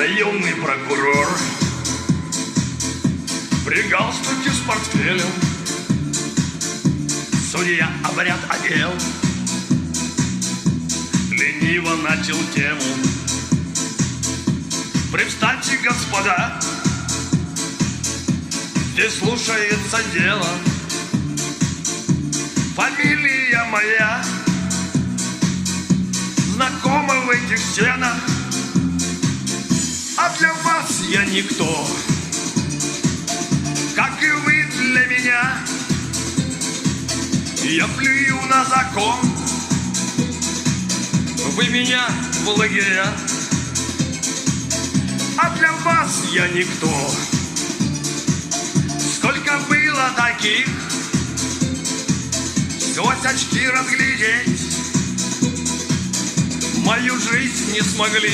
юный прокурор при галстуке с портфелем. Судья обряд одел, лениво начал тему. Привстаньте, господа, здесь слушается дело. Фамилия моя знакома в этих стенах, а для вас я никто, как и вы для меня. Я плюю на закон, вы меня в лагеря, а для вас я никто. Сколько было таких, сквозь очки разглядеть, мою жизнь не смогли.